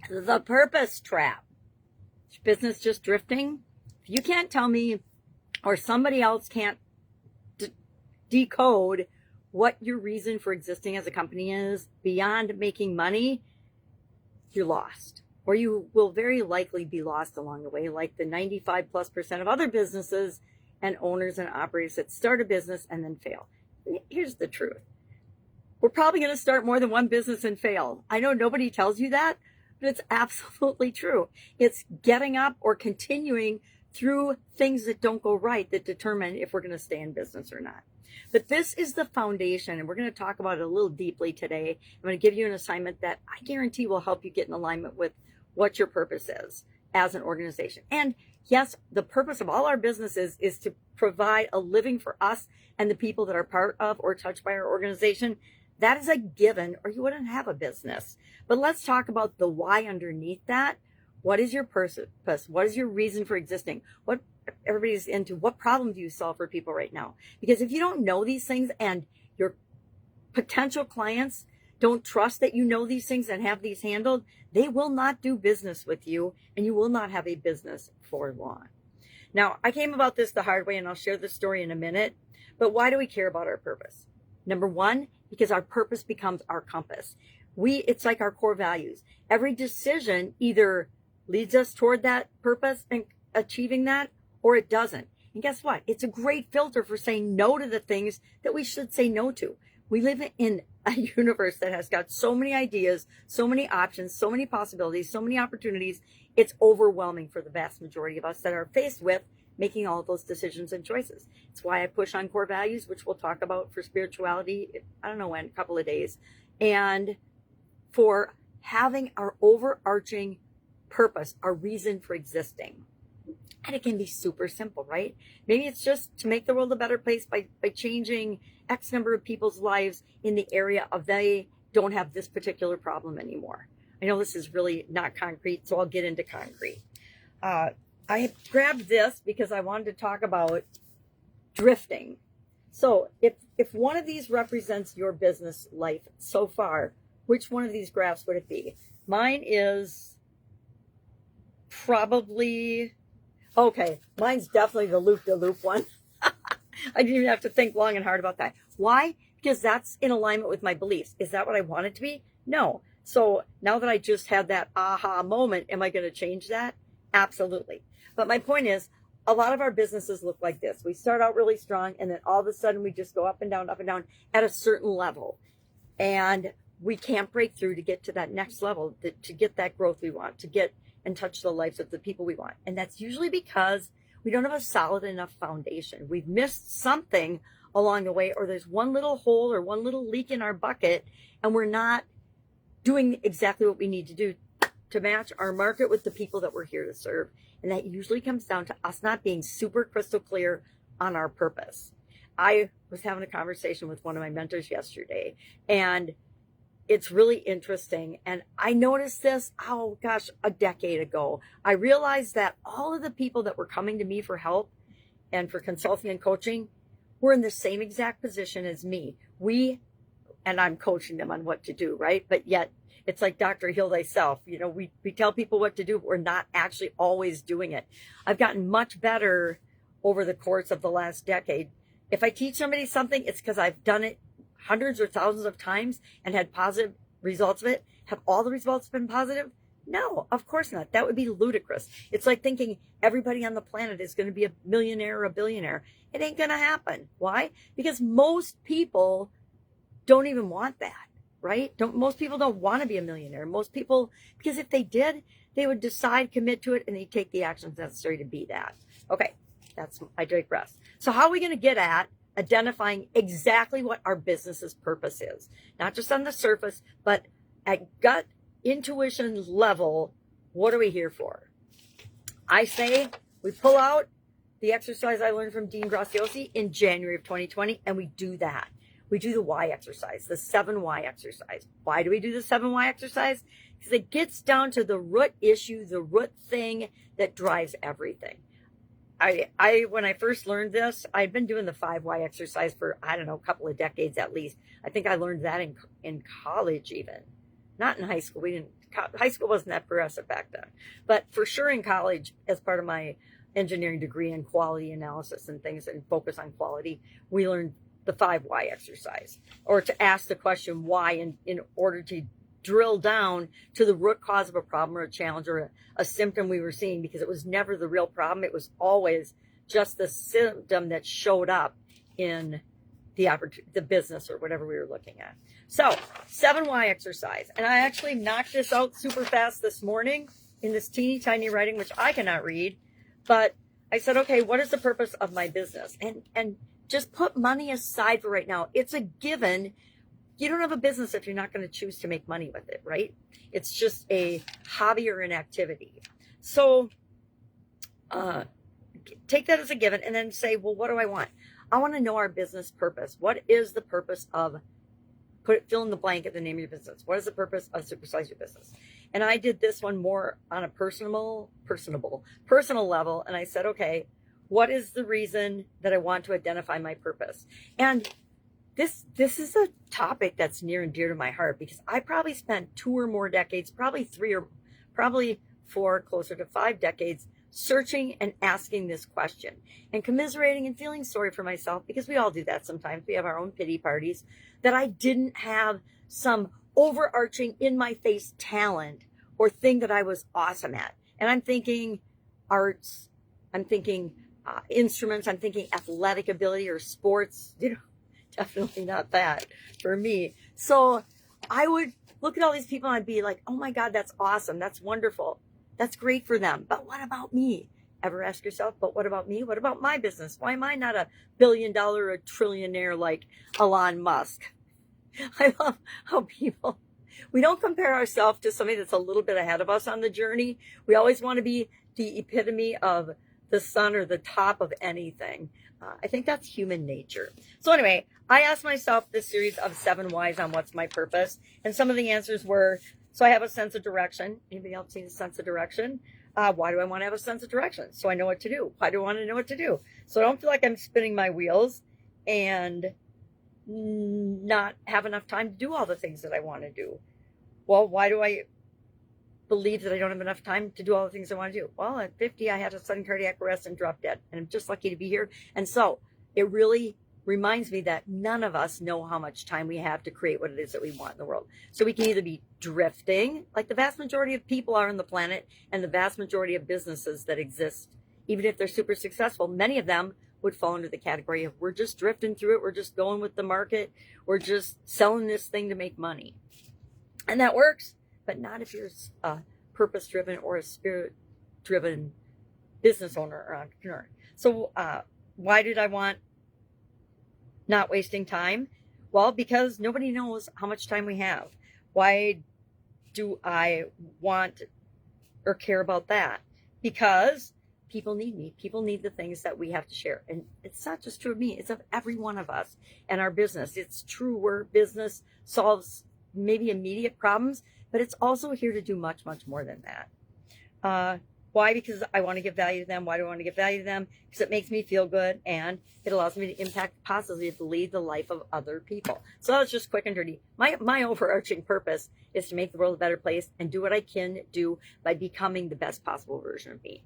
The purpose trap. Is business just drifting? If you can't tell me, or somebody else can't decode what your reason for existing as a company is beyond making money, you're lost. Or you will very likely be lost along the way, like the 95+% of other businesses and owners and operators that start a business and then fail. Here's the truth. We're probably going to start more than one business and fail. I know nobody tells you that, but it's absolutely true. It's getting up or continuing through things that don't go right that determine if we're going to stay in business or not. But this is the foundation, and we're going to talk about it a little deeply today. I'm going to give you an assignment that I guarantee will help you get in alignment with what your purpose is as an organization. And yes, the purpose of all our businesses is to provide a living for us and the people that are part of or touched by our organization. That is a given, or you wouldn't have a business. But let's talk about the why underneath that. What is your purpose? What is your reason for existing? What everybody's into? What problem do you solve for people right now? Because if you don't know these things and your potential clients don't trust that you know these things and have these handled, they will not do business with you, and you will not have a business for long. Now, I came about this the hard way, and I'll share the story in a minute. But why do we care about our purpose? Number one, because our purpose becomes our compass. It's like our core values. Every decision either leads us toward that purpose and achieving that, or it doesn't. And guess what? It's a great filter for saying no to the things that we should say no to. We live in a universe that has got so many ideas, so many options, so many possibilities, so many opportunities. It's overwhelming for the vast majority of us that are faced with making all of those decisions and choices. It's why I push on core values, which we'll talk about for spirituality, I don't know when, a couple of days. And for having our overarching purpose, our reason for existing. And it can be super simple, right? Maybe it's just to make the world a better place by changing X number of people's lives in the area of they don't have this particular problem anymore. I know this is really not concrete, so I'll get into concrete. I grabbed this because I wanted to talk about drifting. So if one of these represents your business life so far, which one of these graphs would it be? Mine is probably, okay, mine's definitely the loop-de-loop one. I didn't even have to think long and hard about that. Why? Because that's in alignment with my beliefs. Is that what I want it to be? No. So now that I just had that aha moment, am I going to change that? Absolutely. But my point is, a lot of our businesses look like this. We start out really strong, and then all of a sudden we just go up and down at a certain level. And we can't break through to get to that next level, to get that growth we want, to get and touch the lives of the people we want. And that's usually because we don't have a solid enough foundation. We've missed something along the way, or there's one little hole or one little leak in our bucket, and we're not doing exactly what we need to do to match our market with the people that we're here to serve. And that usually comes down to us not being super crystal clear on our purpose. I was having a conversation with one of my mentors yesterday, and it's really interesting. And I noticed this, a decade ago. I realized that all of the people that were coming to me for help and for consulting and coaching were in the same exact position as me. And I'm coaching them on what to do, right? But yet it's like Dr. Heal Thyself. You know, we tell people what to do, but we're not actually always doing it. I've gotten much better over the course of the last decade. If I teach somebody something, it's because I've done it hundreds or thousands of times and had positive results of it. Have all the results been positive? No, of course not. That would be ludicrous. It's like thinking everybody on the planet is going to be a millionaire or a billionaire. It ain't going to happen. Why? Because most people don't even want that, right? Most people don't want to be a millionaire. Most people, because if they did, they would decide, commit to it, and they'd take the actions necessary to be that. Okay, I digress. So how are we going to get at identifying exactly what our business's purpose is? Not just on the surface, but at gut intuition level, what are we here for? I say we pull out the exercise I learned from Dean Graziosi in January of 2020, and we do that. We do the why exercise, the 7 why exercise. Why do we do the 7 why exercise? Because it gets down to the root issue, the root thing that drives everything. When I first learned this, I'd been doing the 5 why exercise for, I don't know, a couple of decades at least. I think I learned that in college even. Not in high school. We didn't high school wasn't that progressive back then, but for sure in college, as part of my engineering degree in quality analysis and things and focus on quality, we learned the 5 why exercise, or to ask the question why in order to drill down to the root cause of a problem or a challenge or a symptom we were seeing, because it was never the real problem. It was always just the symptom that showed up in the business or whatever we were looking at. So 7 why exercise. And I actually knocked this out super fast this morning in this teeny tiny writing, which I cannot read. But I said, okay, what is the purpose of my business? And just put money aside for right now. It's a given. You don't have a business if you're not going to choose to make money with it, right? It's just a hobby or an activity. So take that as a given and then say, well, what do I want? I want to know our business purpose. What is the purpose of, fill in the blank at the name of your business. What is the purpose of Supersize Your Business? And I did this one more on a personal level. And I said, okay, what is the reason that I want to identify my purpose? And this is a topic that's near and dear to my heart, because I probably spent 2 or more decades, probably 3 or probably 4, closer to 5 decades, searching and asking this question and commiserating and feeling sorry for myself, because we all do that sometimes. We have our own pity parties, that I didn't have some overarching in my face talent or thing that I was awesome at. And I'm thinking arts, I'm thinking instruments, I'm thinking athletic ability or sports, definitely not that for me. So I would look at all these people and I'd be like, oh my God, that's awesome. That's wonderful. That's great for them. But what about me? Ever ask yourself, but what about me? What about my business? Why am I not $1 billion or a trillionaire like Elon Musk? I love how we don't compare ourselves to somebody that's a little bit ahead of us on the journey. We always want to be the epitome of the sun or the top of anything. I think that's human nature. So anyway, I asked myself this series of 7 whys on what's my purpose. And some of the answers were, so I have a sense of direction. Anybody else need a sense of direction? Why do I want to have a sense of direction? So I know what to do. Why do I want to know what to do? So I don't feel like I'm spinning my wheels and not have enough time to do all the things that I want to do. Well, why do I believe that I don't have enough time to do all the things I want to do? Well, at 50, I had a sudden cardiac arrest and dropped dead. And I'm just lucky to be here. And so it really reminds me that none of us know how much time we have to create what it is that we want in the world. So we can either be drifting, like the vast majority of people are on the planet, and the vast majority of businesses that exist, even if they're super successful, many of them would fall into the category of we're just drifting through it. We're just going with the market. We're just selling this thing to make money. And that works, but not if you're a purpose-driven or a spirit-driven business owner or entrepreneur. So why did I want not wasting time? Well, because nobody knows how much time we have. Why do I want or care about that? Because people need me. People need the things that we have to share. And it's not just true of me. It's of every one of us and our business. It's true where business solves maybe immediate problems, but it's also here to do much, much more than that. Why? Because I want to give value to them. Why do I want to give value to them? Because it makes me feel good and it allows me to impact positively the life of other people. So that was just quick and dirty. My overarching purpose is to make the world a better place and do what I can do by becoming the best possible version of me.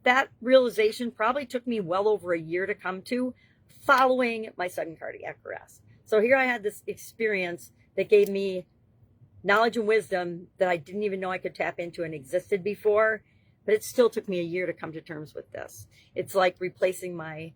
That realization probably took me well over a year to come to, following my sudden cardiac arrest. So here I had this experience that gave me knowledge and wisdom that I didn't even know I could tap into and existed before, but it still took me a year to come to terms with this. It's like replacing my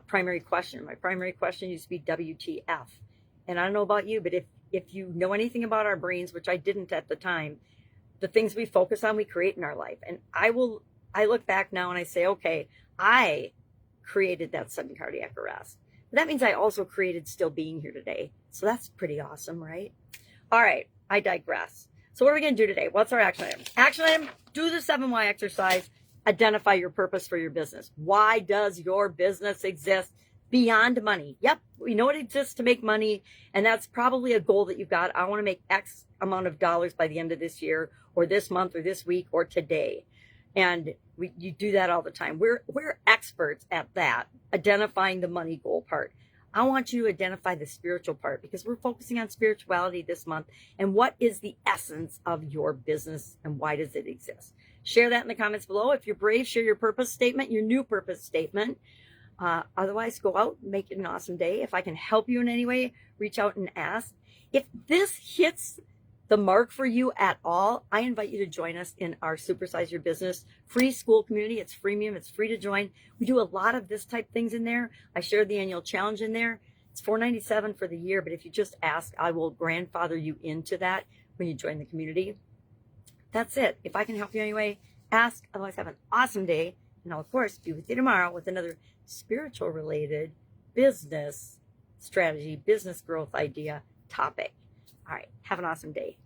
primary question. My primary question used to be WTF. And I don't know about you, but if you know anything about our brains, which I didn't at the time, the things we focus on, we create in our life. And I look back now and I say, okay, I created that sudden cardiac arrest. But that means I also created still being here today. So that's pretty awesome, right? All right, I digress. So what are we going to do today? What's our action item? Action item, do the 7 why exercise. Identify your purpose for your business. Why does your business exist beyond money? Yep, we know it exists to make money, and that's probably a goal that you've got. I want to make X amount of dollars by the end of this year, or this month, or this week, or today. And you do that all the time. We're experts at that, identifying the money goal part. I want you to identify the spiritual part because we're focusing on spirituality this month. And what is the essence of your business and why does it exist? Share that in the comments below. If you're brave, share your purpose statement, your new purpose statement. Otherwise, go out and make it an awesome day. If I can help you in any way, reach out and ask. If this hits the mark for you at all, I invite you to join us in our Supersize Your Business free school community. It's freemium. It's free to join. We do a lot of this type things in there. I shared the annual challenge in there. It's $4.97 for the year, but if you just ask, I will grandfather you into that when you join the community. That's it. If I can help you anyway, ask. Otherwise, have an awesome day. And I'll, of course, be with you tomorrow with another spiritual related business strategy, business growth idea topic. All right. Have an awesome day.